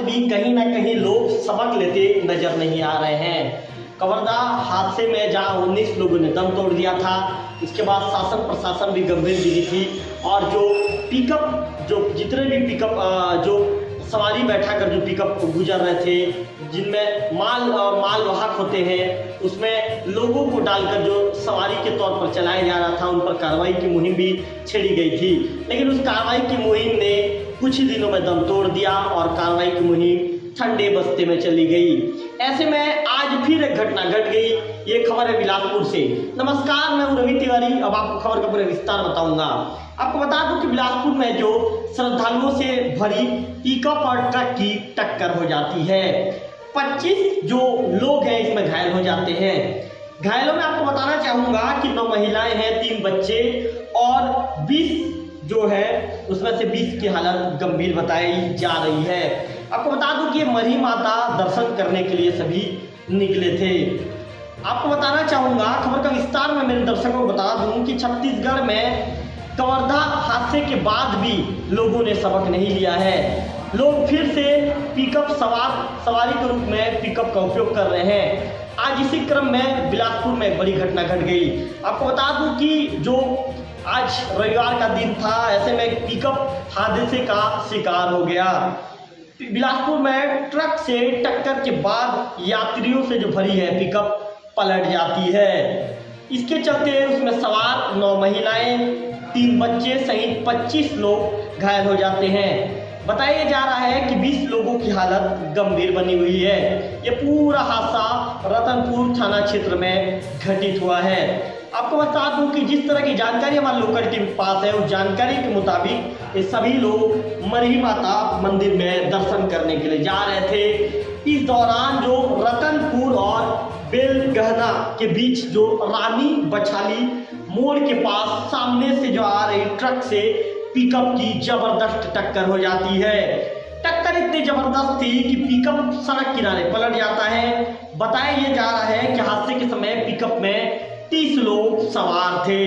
भी कहीं ना कहीं लोग सबक लेते नजर नहीं आ रहे हैं। कवर्धा हादसे में जहां 19 लोगों ने दम तोड़ दिया था, इसके बाद शासन प्रशासन भी गंभीर गिरी थी और जो पिकअप जितने भी पिकअप जो सवारी बैठा कर जो पिकअप गुजर रहे थे, जिनमें मालवाहक होते हैं, उसमें लोगों को डालकर जो सवारी के तौर पर चलाया जा रहा था, उन पर कार्रवाई की मुहिम भी छेड़ी गई थी। लेकिन उस कार्रवाई की मुहिम ने कुछ ही दिनों में दम तोड़ दिया और कार्रवाई की मुहिम ठंडे बस्ते में चली गई। ऐसे में आज फिर एक घटना घट गई। ये खबर है बिलासपुर से। नमस्कार, मैं हूं रवि तिवारी। अब आपको खबर का पूरा विस्तार बताऊंगा। आपको बता दूं कि बिलासपुर में जो श्रद्धालुओं से भरी पिकअप और ट्रक की टक्कर हो जाती है। 25 जो लोग हैं इसमें घायल हो जाते हैं। घायलों में आपको बताना चाहूंगा कि 9 महिलाएं हैं, 3 बच्चे और 20 जो है उसमें से 20 की हालत गंभीर बताई जा रही है। आपको बता दूं कि मरही माता दर्शन करने के लिए सभी निकले थे। आपको बताना चाहूंगा, खबर का विस्तार में मेरे दर्शकों को बता दूं कि छत्तीसगढ़ में कवर्धा हादसे के बाद भी लोगों ने सबक नहीं लिया है। लोग फिर से पिकअप सवारी के रूप में पिकअप का उपयोग कर रहे हैं। आज इसी क्रम में बिलासपुर में एक बड़ी घटना घट गई। आपको बता दूं कि जो आज रविवार का दिन था, ऐसे में एक पिकअप हादसे का शिकार हो गया। बिलासपुर में ट्रक से टक्कर के बाद यात्रियों से जो भरी है पिकअप पलट जाती है। इसके चलते उसमें सवार 9 महिलाएं, 3 बच्चे सहित 25 लोग घायल हो जाते हैं। बताया जा रहा है कि 20 लोगों की हालत गंभीर बनी हुई है। ये पूरा हादसा रतनपुर थाना क्षेत्र में घटित हुआ है। आपको बता दूं कि जिस तरह की जानकारी हमारे लोकल टीम के पास है, उस जानकारी के मुताबिक ये सभी लोग मरही माता मंदिर में दर्शन करने के लिए जा रहे थे। इस दौरान जो रतनपुर और बेलगहना के बीच जो रानी बछाली मोड़ के पास सामने से जो आ रही ट्रक से पिकअप की जबरदस्त टक्कर हो जाती है। टक्कर इतनी जबरदस्त थी कि पिकअप सड़क किनारे पलट जाता है। बताया ये जा रहा है कि हादसे के समय पिकअप में 30 लोग सवार थे।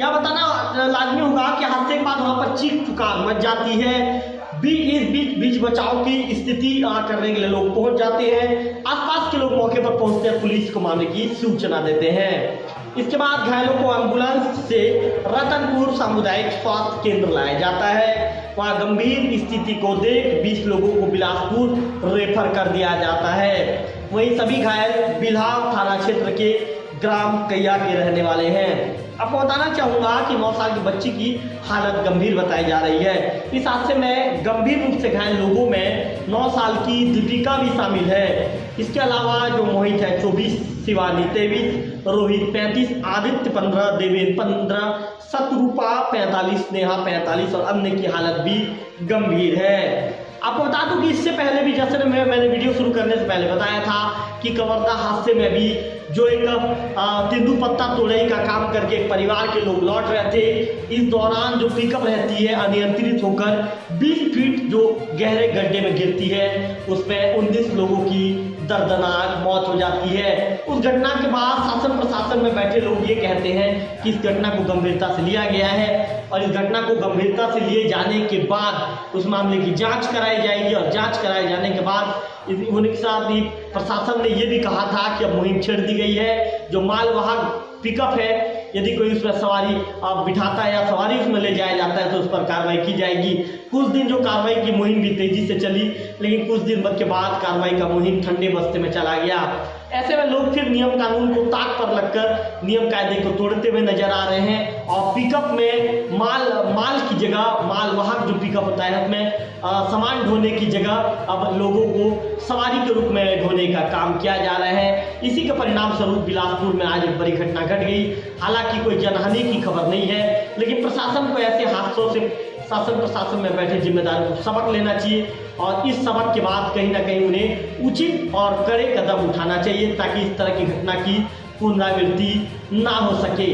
यह बताना लाजमी होगा कि हादसे के बाद वहां पर चीख पुकार मच जाती है। इस बीच बचाव की स्थिति करने के लिए लोग पहुंच जाते हैं। आसपास के लोग मौके पर पहुंचते हैं, पुलिस को मामले की सूचना देते हैं। इसके बाद घायलों को एम्बुलेंस से रतनपुर सामुदायिक स्वास्थ्य केंद्र लाया जाता है। वहां गंभीर स्थिति को देख 20 लोगों को बिलासपुर रेफर कर दिया जाता है। वहीं सभी घायल बिल्हा थाना क्षेत्र के ग्राम कैया के रहने वाले हैं। आपको बताना चाहूंगा कि 9 साल की बच्ची की हालत गंभीर बताई जा रही है। इस हादसे में गंभीर रूप से घायल लोगों में 9 साल की दीपिका भी शामिल है। इसके अलावा जो मोहित है 24, शिवानी 23, रोहित 35, आदित्य 15, देवेंद्र 15, शत्रुपा 45, नेहा 45 और अन्य की हालत भी गंभीर है। आपको बता दूं कि इससे पहले भी, जैसे मैंने वीडियो शुरू करने से पहले बताया था कि कवर्धा हादसे में भी जो एक तेंदुपत्ता तोड़ई का काम करके एक परिवार के लोग लौट रहे थे, इस दौरान जो पिकअप रहती है अनियंत्रित होकर 20 फीट जो गहरे गड्ढे में गिरती है, उसमें 19 लोगों की दर्दनाक मौत हो जाती है। उस घटना के बाद शासन प्रशासन में बैठे लोग ये कहते हैं कि इस घटना को गंभीरता से लिया गया है और इस घटना को गंभीरता से लिए जाने के बाद उस मामले की जांच कराई जाएगी और जांच कराए जाने के बाद उनके साथ ही प्रशासन ने ये भी कहा था कि अब मुहिम छेड़ दी गई है। जो मालवाहक पिकअप है, यदि कोई उसमें सवारी बिठाता है या सवारी उसमें ले जाया जाता है तो उस पर कार्रवाई की जाएगी। कुछ दिन जो कार्रवाई की मुहिम भी तेजी से चली, लेकिन कुछ दिन के बाद कार्रवाई का मुहिम ठंडे बस्ते में चला गया। ऐसे में लोग फिर नियम कानून को ताक पर रखकर नियम कायदे को तोड़ते हुए नजर आ रहे हैं और पिकअप में माल की जगह, मालवाहक जो पिकअप होता है उसमें सामान ढोने की जगह अब लोगों को सवारी के रूप में ढोने का काम किया जा रहा है। इसी के परिणाम स्वरूप बिलासपुर में आज एक बड़ी घटना घट गई। हालांकि कोई जनहानि की खबर नहीं है, लेकिन प्रशासन को ऐसे हादसों से शासन प्रशासन में बैठे जिम्मेदारों को सबक लेना चाहिए और इस सबक के बाद कहीं ना कहीं उन्हें उचित और कड़े कदम उठाना चाहिए ताकि इस तरह की घटना की पुनरावृत्ति ना हो सके।